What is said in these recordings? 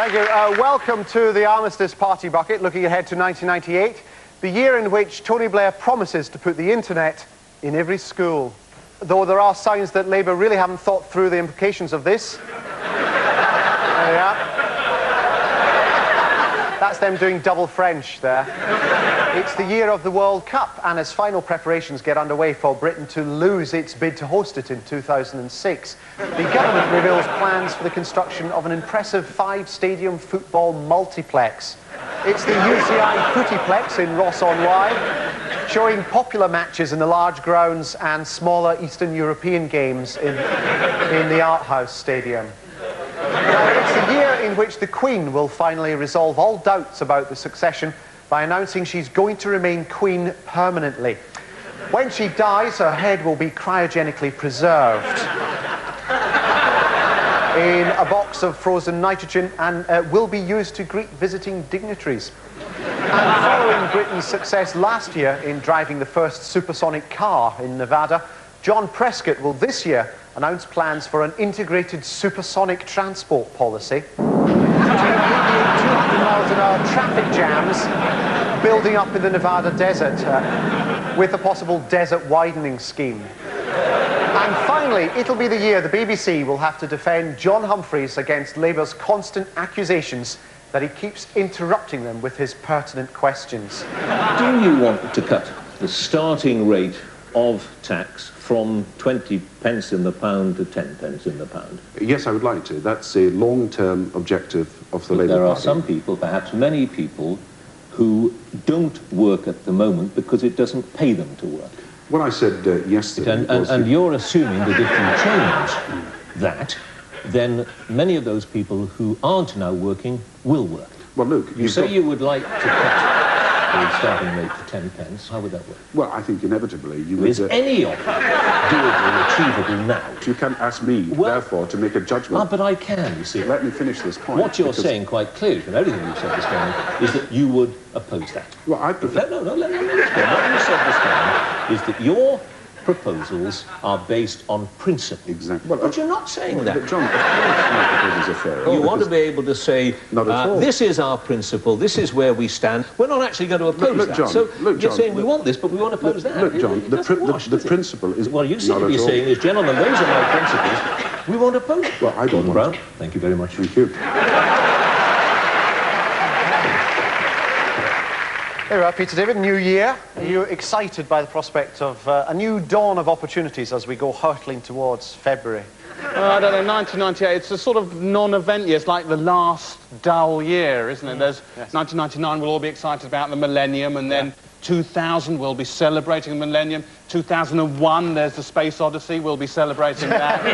Thank you. Welcome to the Armistice Party Bucket, looking ahead to 1998, the year in which Tony Blair promises to put the internet in every school. Though there are signs that Labour really haven't thought through the implications of this. There we are. That's them doing double French there. It's the year of the World Cup, and as final preparations get underway for Britain to lose its bid to host it in 2006, the government reveals plans for the construction of an impressive 5-stadium football multiplex. It's the UCI Footiplex in Ross-on-Wye, showing popular matches in the large grounds and smaller Eastern European games in the Art House Stadium. Now, it's the year in which the Queen will finally resolve all doubts about the succession by announcing she's going to remain Queen permanently. When she dies, her head will be cryogenically preserved in a box of frozen nitrogen and will be used to greet visiting dignitaries. And following Britain's success last year in driving the first supersonic car in Nevada, John Prescott will this year announce plans for an integrated supersonic transport policy to alleviate 200 miles an hour traffic jams building up in the Nevada desert with a possible desert widening scheme. And finally, it'll be the year the BBC will have to defend John Humphreys against Labour's constant accusations that he keeps interrupting them with his pertinent questions. Do you want to cut the starting rate of tax from 20 pence in the pound to 10 pence in the pound? Yes, I would like to. That's a long-term objective of the Labour Party. There are some people, perhaps many people, who don't work at the moment because it doesn't pay them to work. What I said yesterday and you're assuming that if you change that, then many of those people who aren't now working will work. Well, look, you say you would like to cut the starting rate to 10 pence. How would that work? Well, I think inevitably you would... Is any of it doable, achievable now? You can't ask me, therefore, to make a judgment. Ah, but I can, you see. Let me finish this point. What you're saying quite clearly from everything you've said this morning is that you would oppose that. Well, I prefer... No, let me explain. What you said this morning is that your proposals are based on principle. Exactly. Well, but you're not saying that. But John, of course my proposals are fair. You want to be able to say, not at all. This is our principle, this is where we stand. We're not actually going to oppose look, that. John, so look, you're John, saying we want this, but we want to oppose that. Look, John, the principle is... What you seem to be saying is, gentlemen, those are my principles. We won't oppose it. Well, I don't want Brown, thank you very much. Thank you. There we are, Peter David, new year. Are you excited by the prospect of a new dawn of opportunities as we go hurtling towards February? I don't know, 1998, it's a sort of non-event year. It's like the last dull year, isn't it? There's 1999, we'll all be excited about the millennium, and then 2000, we'll be celebrating the millennium. 2001, there's the Space Odyssey, we'll be celebrating that.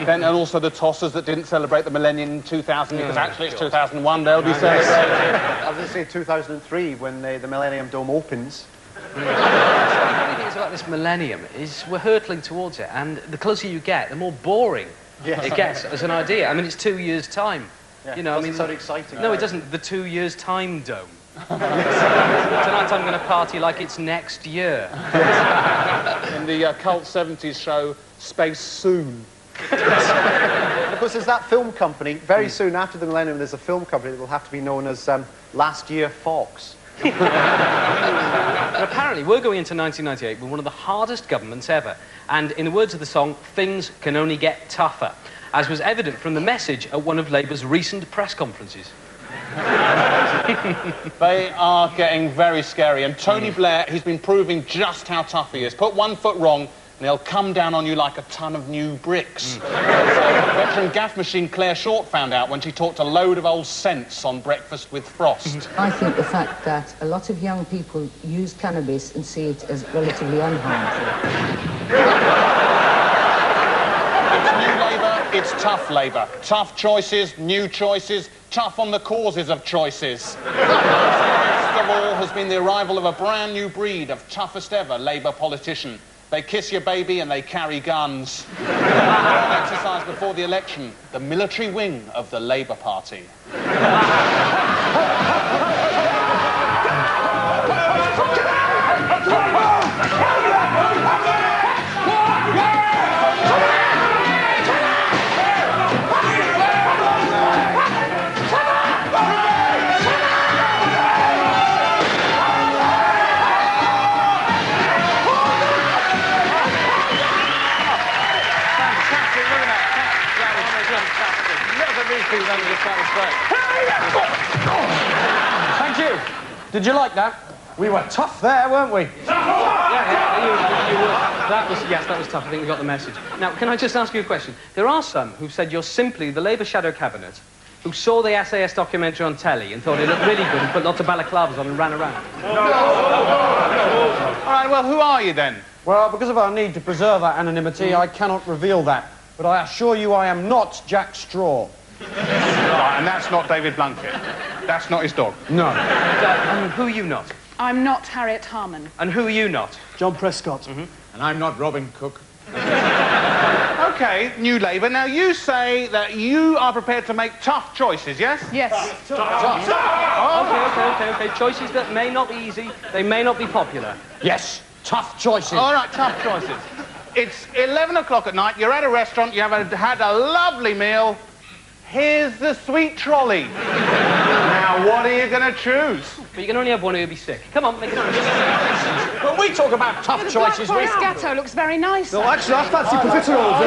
And also the tossers that didn't celebrate the millennium in 2000, because actually it's 2001, they'll be celebrating. I was going to say 2003, when the Millennium Dome opens. The funny thing is about this millennium is we're hurtling towards it, and the closer you get, the more boring it gets as an idea. I mean, it's 2 years' time. Yeah, you know, I mean, so exciting. No, it doesn't. The 2 years' time dome. Tonight I'm going to party like it's next year. In the cult 70s show, Space Soon. Of course, there's that film company. Very soon after the millennium, there's a film company that will have to be known as Last Year Fox. And apparently, we're going into 1998 with one of the hardest governments ever. And in the words of the song, things can only get tougher, as was evident from the message at one of Labour's recent press conferences. They are getting very scary, and Tony Blair, he's been proving just how tough he is. Put one foot wrong, and he'll come down on you like a ton of new bricks. Veteran gaff machine Claire Short found out when she talked a load of old sense on Breakfast with Frost. I think the fact that a lot of young people use cannabis and see it as relatively unharmful. It's new Labour, it's tough Labour. Tough choices, new choices, tough on the causes of choices. Best of all has been the arrival of a brand new breed of toughest ever Labour politician. They kiss your baby and they carry guns. Exercise before the election, the military wing of the Labour Party. Did you like that? We were tough there, weren't we? Yes, that was tough. I think we got the message. Now, can I just ask you a question? There are some who've said you're simply the Labour shadow cabinet who saw the SAS documentary on telly and thought it looked really good and put lots of balaclavas on and ran around. All right, well, who are you then? Well, because of our need to preserve our anonymity, I cannot reveal that. But I assure you I am not Jack Straw. Right, and that's not David Blunkett. That's not his dog. No. And who are you not? I'm not Harriet Harman. And who are you not? John Prescott. And I'm not Robin Cook. OK, New Labour, now you say that you are prepared to make tough choices, yes? Yes. OK. Choices that may not be easy, they may not be popular. Yes, tough choices. All right, tough choices. It's 11 o'clock at night, you're at a restaurant, you have had a lovely meal. Here's the sweet trolley. Now, what are you going to choose? But you can only have one who'll be sick. Come on, make it up. When we talk about tough choices, The Black Forest Gatto looks very nice. No, actually, I fancy profiteroles.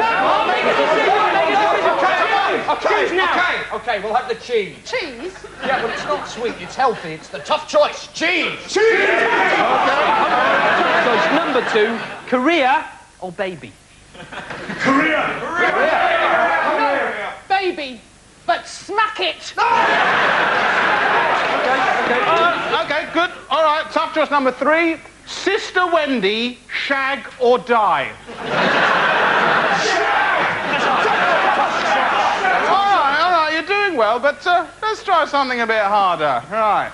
Choose now. OK, we'll have the cheese. Cheese? Yeah, but it's not sweet, it's healthy. It's the tough choice. Cheese! Choice number 2, career or baby? Baby. But smack it! OK, good. All right, tough choice number 3. Sister Wendy, shag or die? all right, you're doing well, but let's try something a bit harder. Right.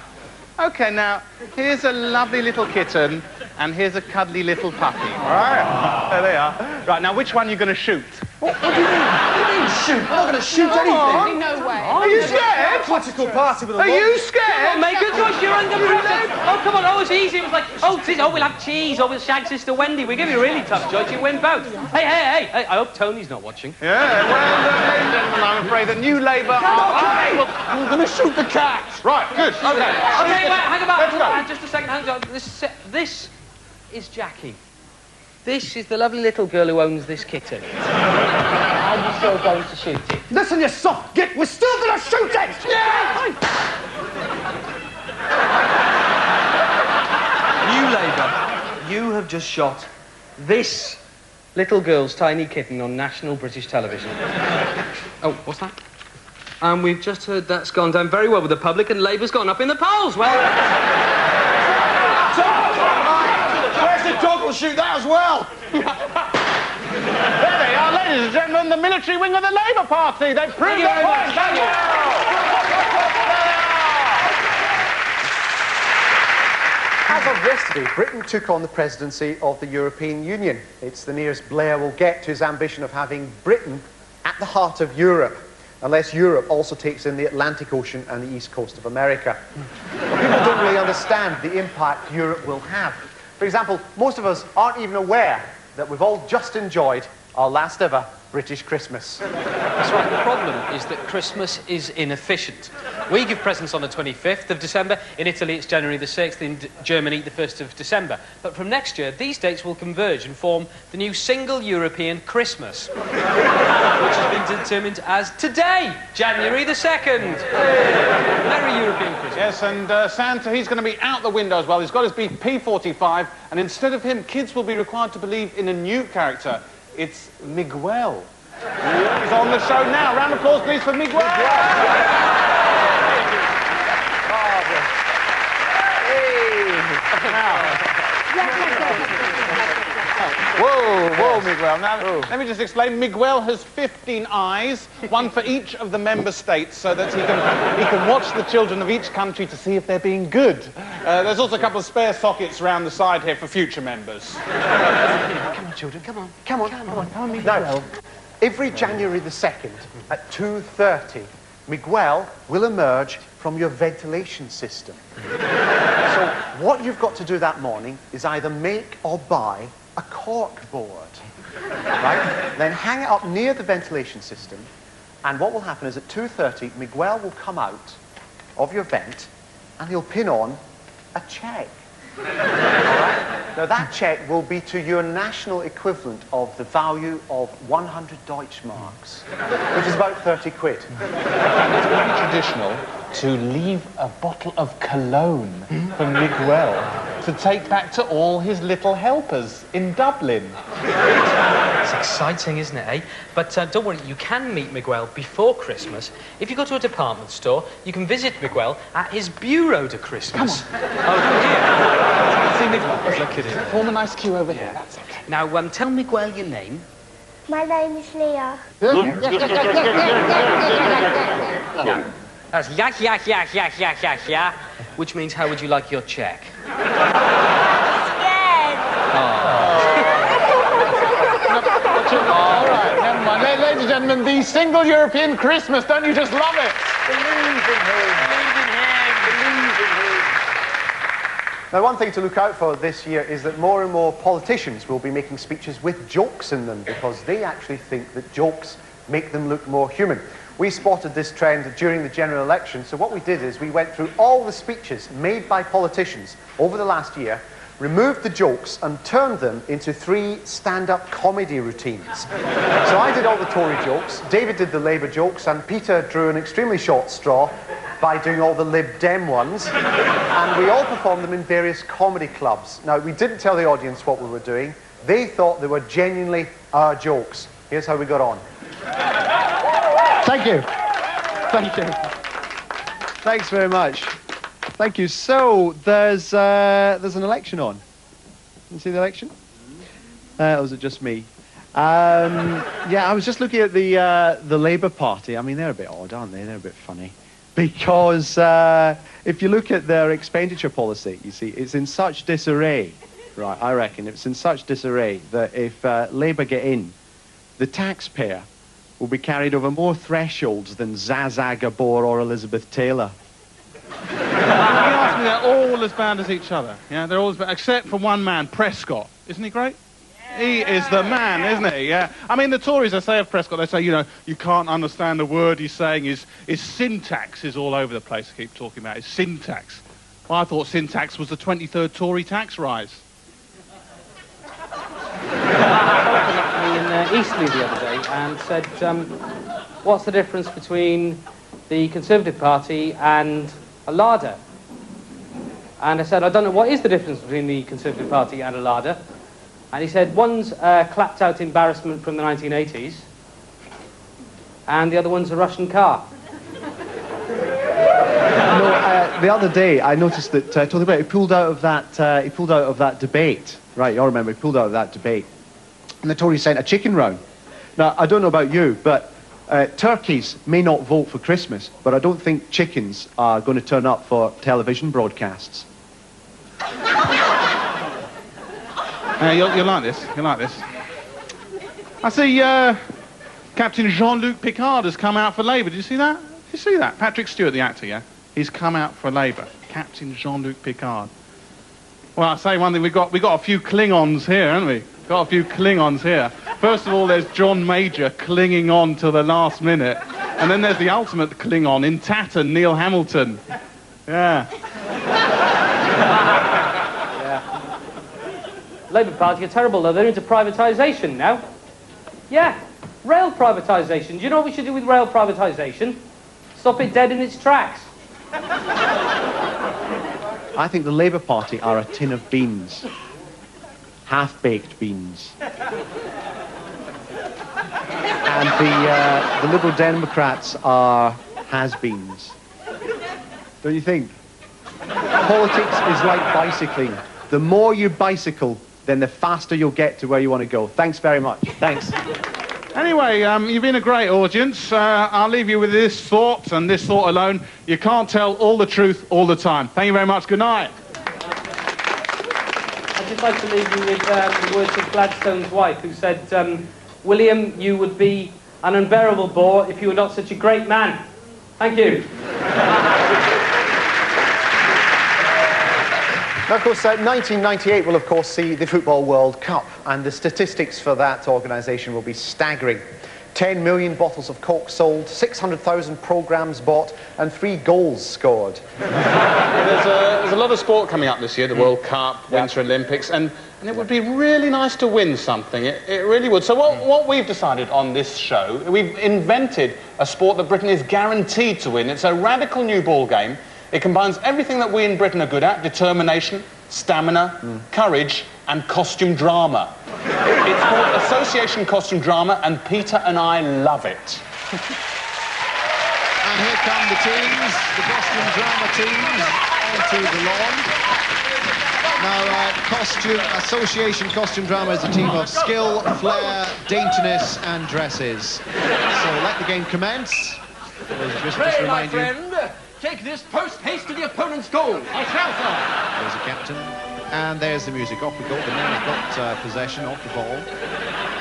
OK, now, here's a lovely little kitten, and here's a cuddly little puppy. All right? There they are. Right, now, which one are you going to shoot? What do you mean? What do you mean shoot? I'm not going to shoot anything. No way. Are you scared? Political party with a Are you scared? Make a choice, you're under pressure. Oh, come on, it's easy. It was like, we'll have cheese, or we'll shag Sister Wendy. We give you a really tough choice, you win both. Hey, I hope Tony's not watching. Yeah, well, ladies and gentlemen, I'm afraid that New Labour are unable... I'm going to shoot the cat. Right, good, OK. Okay, wait, hang about. Let's go. Just a second, hang on. This is Jackie. This is the lovely little girl who owns this kitten. Are you still going to shoot it? Listen, you soft git, we're still going to shoot it! Yeah! New Labour, you have just shot this little girl's tiny kitten on national British television. Oh, what's that? And we've just heard that's gone down very well with the public and Labour's gone up in the polls. Well... Where's the dog? We'll shoot that as well. There they are, ladies and gentlemen, the military wing of the Labour Party. They've proved their point. Thank you. As of yesterday, Britain took on the presidency of the European Union. It's the nearest Blair will get to his ambition of having Britain at the heart of Europe, unless Europe also takes in the Atlantic Ocean and the east coast of America. But people don't really understand the impact Europe will have. For example, most of us aren't even aware that we've all just enjoyed our last ever British Christmas. That's right, the problem is that Christmas is inefficient. We give presents on the 25th of December. In Italy, it's January the 6th. In Germany, the 1st of December. But from next year, these dates will converge and form the new single European Christmas, which has been determined as today, January the 2nd. Merry European Christmas. Yes, and Santa, he's going to be out the window as well. He's got his big P45, and instead of him, kids will be required to believe in a new character. It's Miguel. He's on the show now. Round of applause, please, for Miguel. Whoa, Miguel. Now, let me just explain. Miguel has 15 eyes, one for each of the member states, so that he can watch the children of each country to see if they're being good. There's also a couple of spare sockets around the side here for future members. Come on, children, come on. Come on, Miguel. Now, every January the 2nd at 2:30, Miguel will emerge from your ventilation system. So what you've got to do that morning is either make or buy a cork board, right? Then hang it up near the ventilation system, and what will happen is at 2:30, Miguel will come out of your vent, and he'll pin on a check. All right? Now, that cheque will be to your national equivalent of the value of 100 Deutschmarks, which is about 30 quid. It's very traditional to leave a bottle of cologne for Miguel to take back to all his little helpers in Dublin. It's exciting, isn't it, eh? But don't worry, you can meet Miguel before Christmas. If you go to a department store, you can visit Miguel at his bureau de Christmas. Come on. Oh, here. See Miguel. Look at him. Form a nice queue over here. That's okay. Now, tell Miguel your name. My name is Leah. That's yeah, which means how would you like your cheque? Scared. All right, never mind. Ladies and gentlemen, the single European Christmas. Don't you just love it? Believe in him. Believe in him. Believe in him. Now, one thing to look out for this year is that more and more politicians will be making speeches with jokes in them because they actually think that jokes make them look more human. We spotted this trend during the general election, so what we did is we went through all the speeches made by politicians over the last year, removed the jokes and turned them into 3 stand-up comedy routines. So I did all the Tory jokes, David did the Labour jokes, and Peter drew an extremely short straw by doing all the Lib Dem ones, and we all performed them in various comedy clubs. Now, we didn't tell the audience what we were doing. They thought they were genuinely our jokes. Here's how we got on. Thank you. Thank you. Thanks very much. Thank you. So, there's an election on. You see the election? Or was it just me? Yeah, I was just looking at the Labour Party. I mean, they're a bit odd, aren't they? They're a bit funny. Because if you look at their expenditure policy, you see, it's in such disarray. Right, I reckon it's in such disarray that if Labour get in, the taxpayer will be carried over more thresholds than Zaza Gabor or Elizabeth Taylor. You ask me, they're all as bad as each other. Yeah, they're all as bad, except for one man, Prescott. Isn't he great? Yeah. He is the man, isn't he? Yeah. I mean, the Tories, they say of Prescott, they say, you know, you can't understand the word he's saying. His syntax is all over the place. I keep talking about his syntax. Well, I thought syntax was the 23rd Tory tax rise. In Eastleigh the other day and said, what's the difference between the Conservative Party and a larder? And I said, I don't know, what is the difference between the Conservative Party and a larder? And he said, one's clapped out embarrassment from the 1980s and the other one's a Russian car. The other day I noticed that Tony Blair, he pulled out of that debate. Right, you all remember, he pulled out of that debate. And the Tories sent a chicken round. Now, I don't know about you, but turkeys may not vote for Christmas, but I don't think chickens are going to turn up for television broadcasts. You'll like this. You'll like this. I see Captain Jean-Luc Picard has come out for Labour. Did you see that? Did you see that? Patrick Stewart, the actor, yeah? He's come out for Labour. Captain Jean-Luc Picard. Well, I say one thing, we've got a few Klingons here, haven't we? Got a few Klingons here. First of all, there's John Major clinging on till the last minute. And then there's the ultimate Klingon in Tatton, Neil Hamilton. Yeah. Yeah. Labour Party are terrible, though. They're into privatisation now. Yeah, rail privatisation. Do you know what we should do with rail privatisation? Stop it dead in its tracks. I think the Labour Party are a tin of beans. Half-baked beans. And the Liberal Democrats are has-beens. Don't you think? Politics is like bicycling. The more you bicycle, then the faster you'll get to where you want to go. Thanks very much. Thanks. Anyway, you've been a great audience. I'll leave you with this thought, and this thought alone. You can't tell all the truth all the time. Thank you very much. Good night. I'd just like to leave you with the words of Gladstone's wife, who said, William, you would be an unbearable bore if you were not such a great man. Thank you. Now, of course, 1998 will, of course, see the Football World Cup, and the statistics for that organisation will be staggering. 10 million bottles of Coke sold, 600,000 programmes bought, and 3 goals scored. There's a lot of sport coming up this year, the World Cup, Winter Olympics, and it would be really nice to win something. It really would. So what we've decided on this show, we've invented a sport that Britain is guaranteed to win. It's a radical new ball game. It combines everything that we in Britain are good at: determination, stamina, courage, and costume drama. It's called Association Costume Drama, and Peter and I love it. And here come the teams, the costume drama teams, onto the lawn. Now, Association Costume Drama is a team of skill, flair, daintiness, and dresses. So let the game commence. Pray, my friend, take this post haste to the opponent's goal. I shall, sir. There's a captain. And there's the music. Off we go. The men have got possession of the ball.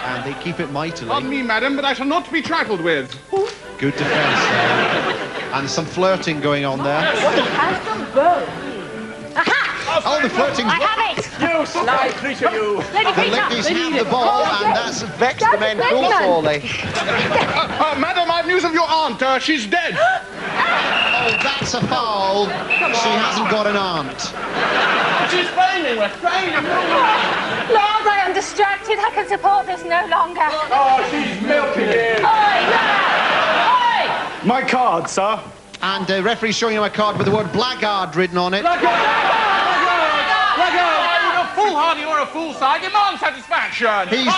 And they keep it mightily. Pardon me, madam, but I shall not be trifled with. Good defence there. And some flirting going on there. What a handsome bow. Aha! Oh, the flirting. I have it! You sly creature, you. Lady The ladies have the ball, and that's vexed the men cruelly. Madam, I've news of your aunt. She's dead. Oh, that's a foul. She hasn't got an aunt. She's fainting, we're fainting. Lord, I am distracted. I can support this no longer. Oh, she's milking you. My card, sir. And the referee's showing you a card with the word blackguard written on it. Blackguard! You're a foolhardy or a fool side. Demand satisfaction. He's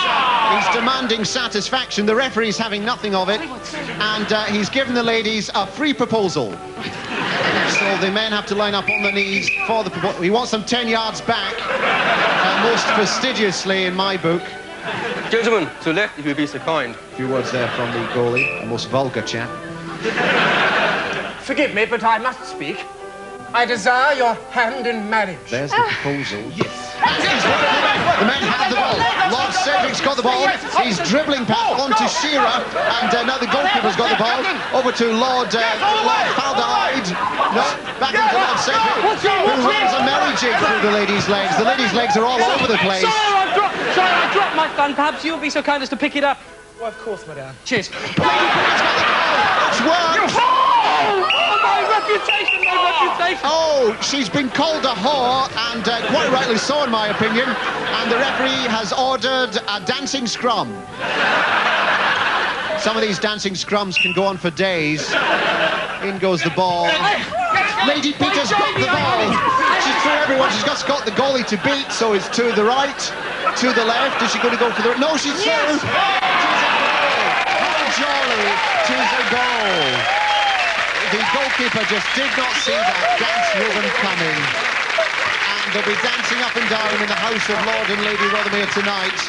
demanding satisfaction. The referee's having nothing of it. And he's given the ladies a free proposal. So the men have to line up on their knees for the proposal. He wants them 10 yards back, most fastidiously in my book. Gentlemen, to the left, if you'll be so kind. A few words there from the goalie, a most vulgar chap. Forgive me, but I must speak. I desire your hand in marriage. There's the proposal. Yes. The men have the ball. Lord Cedric's got the ball. He's dribbling back onto Shearer, and now the goalkeeper's got the ball. Over to Lord Falderide. No, back into Lord Cedric, who runs a merry jig through the ladies' legs. The ladies' legs are all over the place. Sorry, I dropped my gun. Perhaps you'll be so kind as to pick it up. Well, of course, madame. Cheers. It's worked. My reputation, my reputation. Oh, she's been called a whore, and quite rightly so, in my opinion. And the referee has ordered a dancing scrum. Some of these dancing scrums can go on for days. In goes the ball. Lady Peter's got the ball. She's through everyone. She's just got the goalie to beat, so it's to the right, to the left. Is she going to go for the... No, she's through. How jolly. Tis a goal. The goalkeeper just did not see that dance rhythm coming. And they'll be dancing up and down in the house of Lord and Lady Rothermere tonight.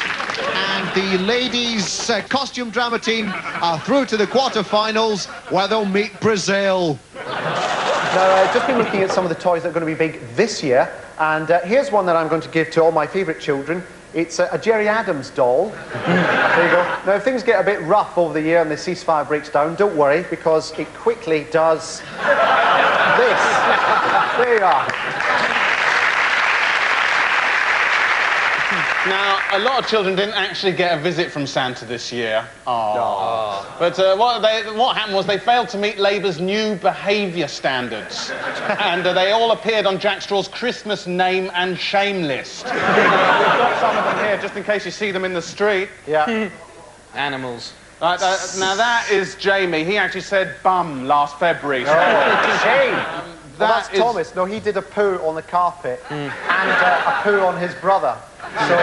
And the ladies' costume drama team are through to the quarter-finals, where they'll meet Brazil. Now, I've just been looking at some of the toys that are going to be big this year, and here's one that I'm going to give to all my favourite children. It's a Jerry Adams doll. There you go. Now, if things get a bit rough over the year and the ceasefire breaks down, don't worry, because it quickly does this. There you are. Now, a lot of children didn't actually get a visit from Santa this year. Oh. But what happened was they failed to meet Labour's new behaviour standards. And they all appeared on Jack Straw's Christmas name and shame list. We've got some of them here, just in case you see them in the street. Yeah. Animals. Now, that is Jamie. He actually said bum last February. Oh, shame. Well, that's Thomas. No, he did a poo on the carpet and a poo on his brother. So,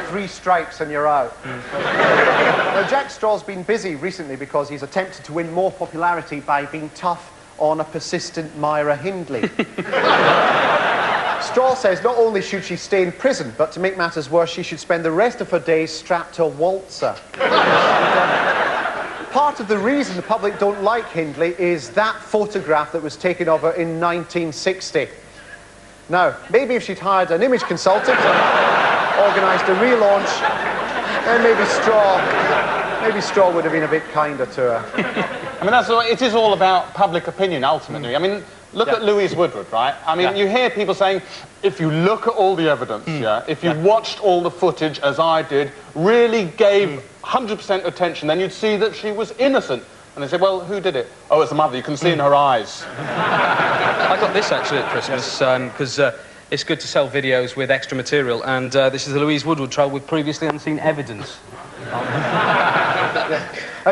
3 strikes and you're out. Now, Jack Straw's been busy recently because he's attempted to win more popularity by being tough on a persistent Myra Hindley. Straw says not only should she stay in prison, but to make matters worse, she should spend the rest of her days strapped to a waltzer. Part of the reason the public don't like Hindley is that photograph that was taken of her in 1960. Now, maybe if she'd hired an image consultant and organised a relaunch, then maybe Straw would have been a bit kinder to her. I mean, it is all about public opinion, ultimately. I mean, look at Louise Woodward, right? I mean, you hear people saying, if you look at all the evidence, if you watched all the footage, as I did, really gave 100% attention, then you'd see that she was innocent. And they say, well, who did it? Oh, it's the mother. You can see in her eyes. I got this, actually, at Christmas, because it's good to sell videos with extra material, and this is the Louise Woodward trial with previously unseen evidence.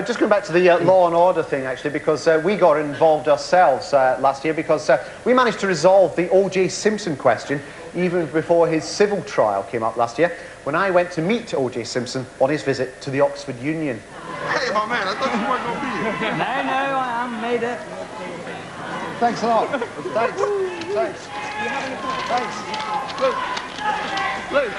Just going back to the law and order thing, actually, because we got involved ourselves last year, because we managed to resolve the O.J. Simpson question even before his civil trial came up last year, when I went to meet O.J. Simpson on his visit to the Oxford Union. Hey, my man, I thought you weren't going to be here. No, I made it. Thanks a lot. Thanks. Thanks. Luke.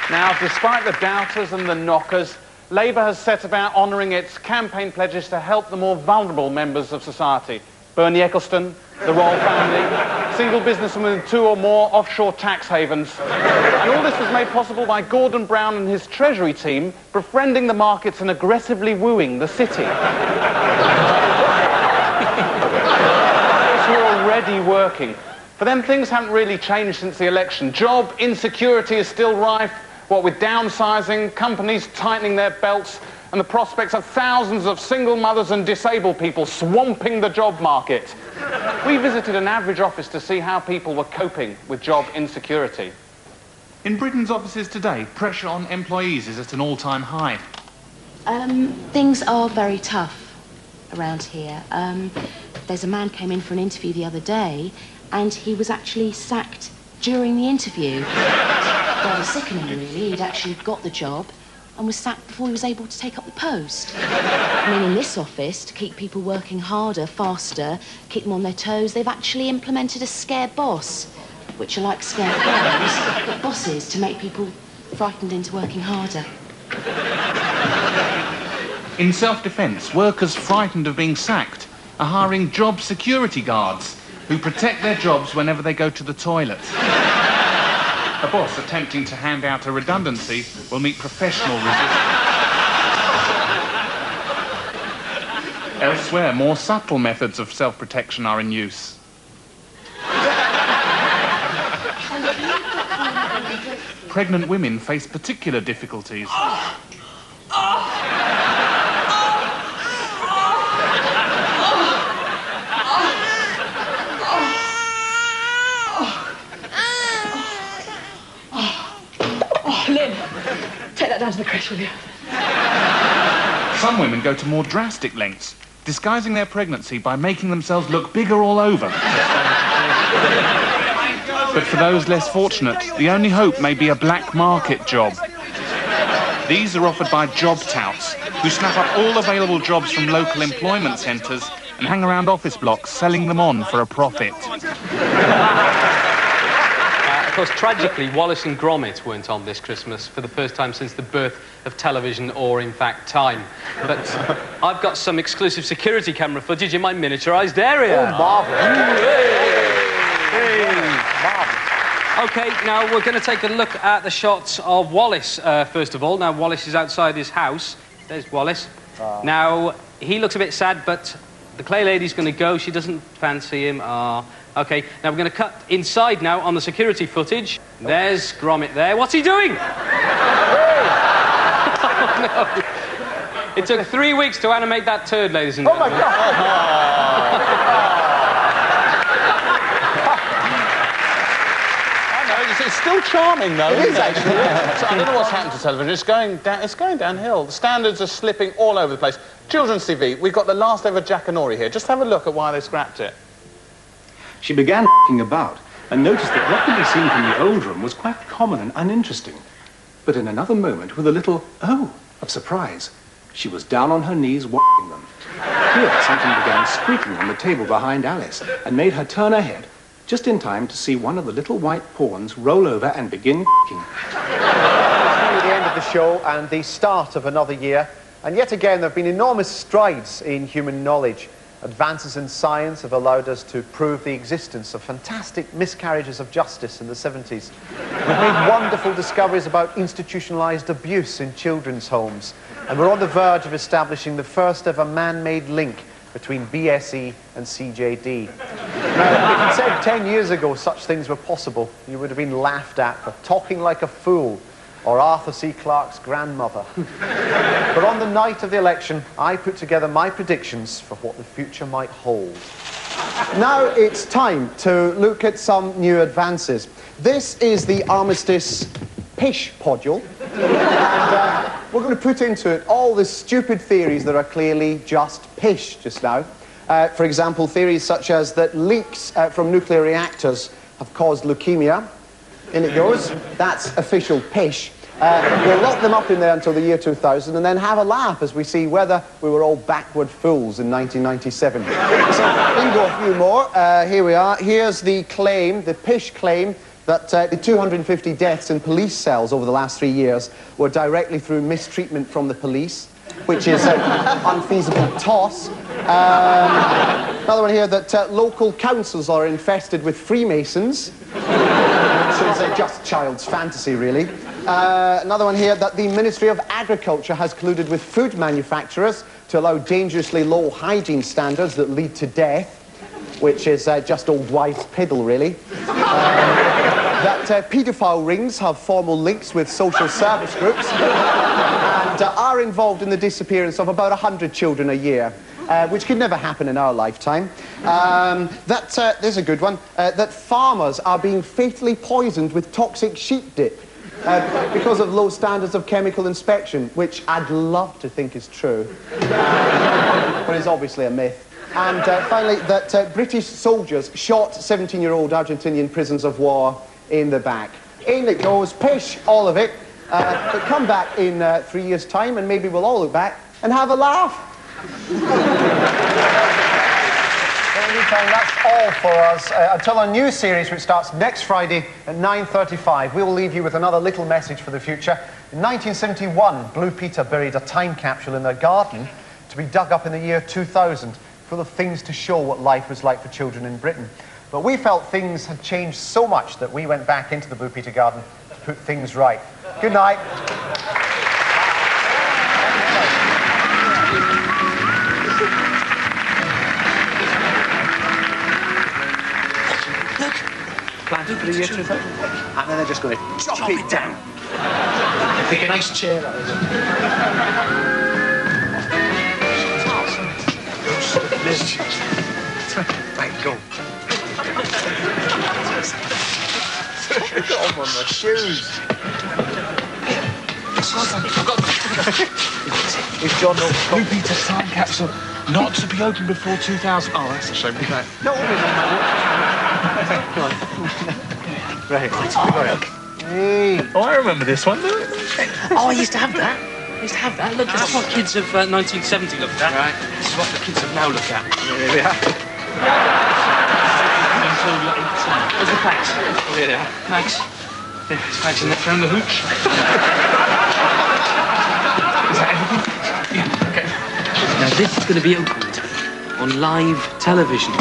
Now, despite the doubters and the knockers, Labour has set about honouring its campaign pledges to help the more vulnerable members of society. Bernie Ecclestone, the royal family, single businessmen with 2 or more offshore tax havens. And all this was made possible by Gordon Brown and his Treasury team befriending the markets and aggressively wooing the city. Those who are already working. For them, things haven't really changed since the election. Job insecurity is still rife, what with downsizing, companies tightening their belts, and the prospects of thousands of single mothers and disabled people swamping the job market. We visited an average office to see how people were coping with job insecurity. In Britain's offices today, pressure on employees is at an all-time high. Things are very tough around here. There's a man came in for an interview the other day, and he was actually sacked during the interview. Rather sickening, really. He'd actually got the job and was sacked before he was able to take up the post. I mean, in this office, to keep people working harder, faster, keep them on their toes, they've actually implemented a scare boss, which are like scare phones, but bosses to make people frightened into working harder. In self-defence, workers frightened of being sacked are hiring job security guards who protect their jobs whenever they go to the toilet. A boss attempting to hand out a redundancy will meet professional resistance. Elsewhere, more subtle methods of self-protection are in use. Pregnant women face particular difficulties. Take that down to the creche, will you? Some women go to more drastic lengths, disguising their pregnancy by making themselves look bigger all over. But for those less fortunate, the only hope may be a black market job. These are offered by job touts, who snap up all available jobs from local employment centres and hang around office blocks selling them on for a profit. Of course, tragically, Wallace and Gromit weren't on this Christmas for the first time since the birth of television, or in fact time. But I've got some exclusive security camera footage in my miniaturised area. Oh, marvellous. OK, now we're going to take a look at the shots of Wallace, first of all. Now, Wallace is outside his house. There's Wallace. Now, he looks a bit sad, but the clay lady's going to go. She doesn't fancy him. OK, now we're going to cut inside now on the security footage. There's Gromit there. What's he doing? Oh, no. It took 3 weeks to animate that turd, ladies and gentlemen. Oh, my God! It's still charming, though. It is, actually. So I don't know what's happened to television. It's going downhill. The standards are slipping all over the place. Children's TV, we've got the last ever Jackanory here. Just have a look at why they scrapped it. She began f***ing about and noticed that what could be seen from the old room was quite common and uninteresting. But in another moment, with a little "oh" of surprise, she was down on her knees watching them. Here, something began squeaking on the table behind Alice and made her turn her head just in time to see one of the little white pawns roll over and begin f***ing. It's nearly the end of the show and the start of another year. And yet again, there have been enormous strides in human knowledge. Advances in science have allowed us to prove the existence of fantastic miscarriages of justice in the 70s. We've made wonderful discoveries about institutionalised abuse in children's homes. And we're on the verge of establishing the first ever man-made link between BSE and CJD. Now, if you'd said 10 years ago such things were possible, you would have been laughed at for talking like a fool. or Arthur C. Clarke's grandmother. But on the night of the election, I put together my predictions for what the future might hold. Now it's time to look at some new advances. This is the Armistice Pish Podule, and we're going to put into it all the stupid theories that are clearly just pish just now. For example, theories such as that leaks from nuclear reactors have caused leukemia. In it goes. That's official pish. We'll lock them up in there until the year 2000 and then have a laugh as we see whether we were all backward fools in 1997. So, in go a few more. Here we are. Here's the claim, the pish claim, that the 250 deaths in police cells over the last 3 years were directly through mistreatment from the police, which is an unfeasible toss. Another one here, that local councils are infested with Freemasons, which is just child's fantasy, really. Another one here, that the Ministry of Agriculture has colluded with food manufacturers to allow dangerously low hygiene standards that lead to death, which is just old wives' piddle, really. That paedophile rings have formal links with social service groups and are involved in the disappearance of about 100 children a year, which could never happen in our lifetime. There's a good one, that farmers are being fatally poisoned with toxic sheep dip because of low standards of chemical inspection, which I'd love to think is true, but is obviously a myth. And finally, that British soldiers shot 17-year-old Argentinian prisoners of war in the back. In it goes, pish, all of it. But come back in 3 years' time and maybe we'll all look back and have a laugh. In the meantime, that's all for us. Until our new series, which starts next Friday at 9:35, we will leave you with another little message for the future. In 1971, Blue Peter buried a time capsule in their garden to be dug up in the year 2000, full of things to show what life was like for children in Britain. But we felt things had changed so much that we went back into the Blue Peter garden to put things right. Good night. Look, planted for the year 2000. And then they're just going to chop it down. Pick a nice chair, that is. Right, go. I've got them on my shoes. It's John Blue Peter's time capsule, not to be opened before 2000. Oh, that's a shame. No, right, we got it. Hey. Oh, I remember this one. Oh, I used to have that. Look, that's what kids of 1970 looked at. Right. This is what the kids of now look at. There we are. Where's the packs? Oh, there they are. Thanks. Yeah, thanks in that round the hooch. Is that everything? Yeah, okay. Now, this is going to be opened on live television.